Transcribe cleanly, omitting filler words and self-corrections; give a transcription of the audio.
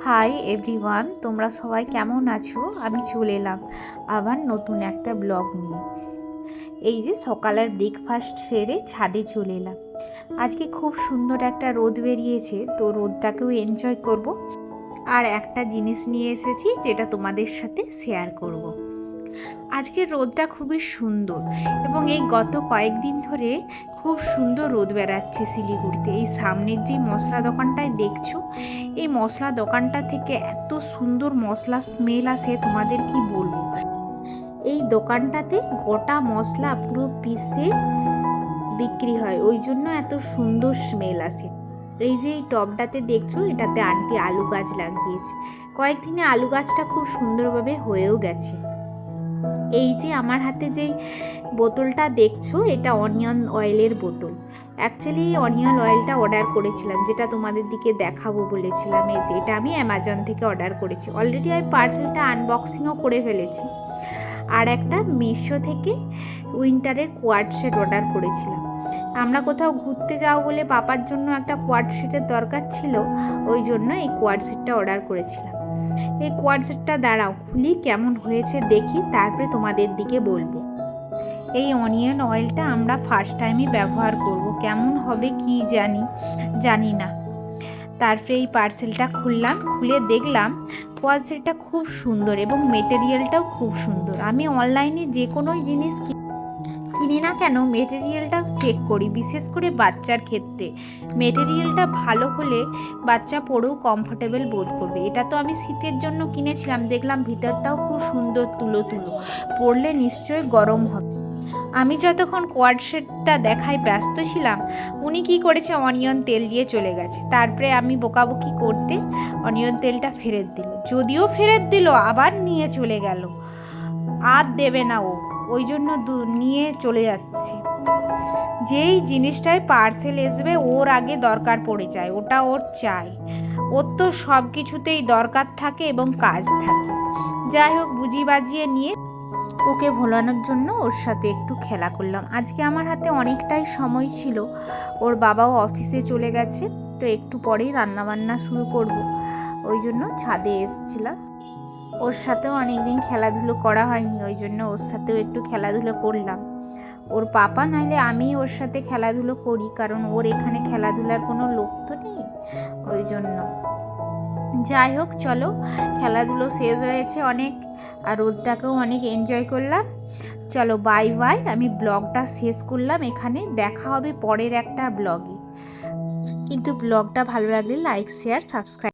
Hi everyone, তোমরা সবাই কেমন আছো? আমি চলে এলাম আবার নতুন একটা ব্লগ নিয়ে। এই যে সকালের ব্রেকফাস্ট সেরে ছাদে চলে এলাম। আজকে খুব সুন্দর একটা রোদ বেরিয়েছে, তো রোদটাকেও এনজয় করব। আর একটা জিনিস নিয়ে এসেছি যেটা তোমাদের সাথে শেয়ার করব। আজকের রোদটা খুবই সুন্দর এবং এই গত কয়েকদিন ধরে খুব সুন্দর রোদ বেড়াচ্ছে শিলিগুড়িতে। এই সামনের যে মশলা দোকানটায় দেখছো, এই মশলা দোকানটা থেকে এত সুন্দর মশলা স্মেল আসে, তোমাদের কি বলবো। এই দোকানটাতে গোটা মশলা পুরো পিসে বিক্রি হয়, ওই জন্য এত সুন্দর স্মেল আসে। এই যে এই টবটাতে দেখছো, এটাতে আন্টি আলু গাছ লাগিয়েছে। কয়েকদিনে আলু গাছটা খুব সুন্দরভাবে হয়েও গেছে। এই যে আমার হাতে যেই বোতলটা দেখছো, এটা অনিয়ন অয়েলের বোতল। অ্যাকচুয়ালি অনিয়ন অয়েলটা অর্ডার করেছিলাম, যেটা তোমাদের দিকে দেখাবো বলেছিলাম। এই যে এটা আমি অ্যামাজন থেকে অর্ডার করেছি। অলরেডি আমি পার্সেলটা আনবক্সিংও করে ফেলেছি। আর একটা মিশো থেকে উইন্টারের কোয়ার্ড সেট অর্ডার করেছিলাম। আমরা কোথাও ঘুরতে যাও বলে পাপার জন্য একটা কোয়ার্ড সেটের দরকার ছিল, ওই জন্য এই কোয়ার্ড সেটটা অর্ডার করেছিলাম। এই কোয়ার্ড সেটটা দাঁড়াও খুলি, কেমন হয়েছে দেখি, তারপরে তোমাদের দিকে বলবো। এই অনিয়ন অয়েলটা আমরা ফার্স্ট টাইমই ব্যবহার করব, কেমন হবে কি জানি না। তারপরে এই পার্সেলটা খুললাম, খুলে দেখলাম কোয়ালিটিটা খুব সুন্দর এবং মেটেরিয়ালটাও খুব সুন্দর। আমি অনলাইনে যে কোনো জিনিস কিনি না কেন, মেটেরিয়ালটা চেক করি, বিশেষ করে বাচ্চার ক্ষেত্রে। মেটেরিয়ালটা ভালো হলে বাচ্চা পরেও কমফোর্টেবল বোধ করবে। এটা তো আমি শীতের জন্য কিনেছিলাম, দেখলাম ভিতরটাও খুব সুন্দর, তুলো পরলে নিশ্চয়ই গরম হবে। আমি যতক্ষণ কোয়ার্ড সেটটা দেখায় ব্যস্ত ছিলাম, উনি কি করেছে, অনিয়ন তেল দিয়ে চলে গেছে। তারপরে আমি বকাবকি করতে অনিয়ন তেলটা ফেরত দিল। যদিও ফেরত দিল, আবার নিয়ে চলে গেল। আর দেবে না ও, ওই জন্য নিয়ে চলে যাচ্ছে। যেই জিনিসটায় পার্সেল আসবে ওর আগে দরকার পড়ে যায়, ওটা ওর চাই। ওর তো সব কিছুতেই দরকার থাকে এবং কাজ থাকে। যাই হোক, বুঝি বাজিয়ে নিয়ে ওকে ভোলানোর জন্য ওর সাথে একটু খেলা করলাম। আজকে আমার হাতে অনেকটাই সময় ছিল, ওর বাবাও অফিসে চলে গেছে, তো একটু পরেই রান্নাবান্না শুরু করব, ওই জন্য ছাদে এসেছিলাম। ওর সাথেও অনেকদিন খেলাধুলো করা হয়নি, ওই জন্য ওর সাথেও একটু খেলাধুলো করলাম। ওর পাপা নাইলে আমি ওর সাথে খেলাধুলো করি, কারণ ওর এখানে খেলাধুলার কোনো লোক তো নেই, ওই জন্য। যাই হোক, চলো, খেলাধুলো শেষ হয়েছে অনেক, আর রোদটাকেও অনেক এনজয় করলাম। চলো বাই বাই, আমি ব্লগটা শেষ করলাম এখানে। দেখা হবে পরের একটা ব্লগে। কিন্তু ব্লগটা ভালো লাগলে লাইক, শেয়ার, সাবস্ক্রাইব।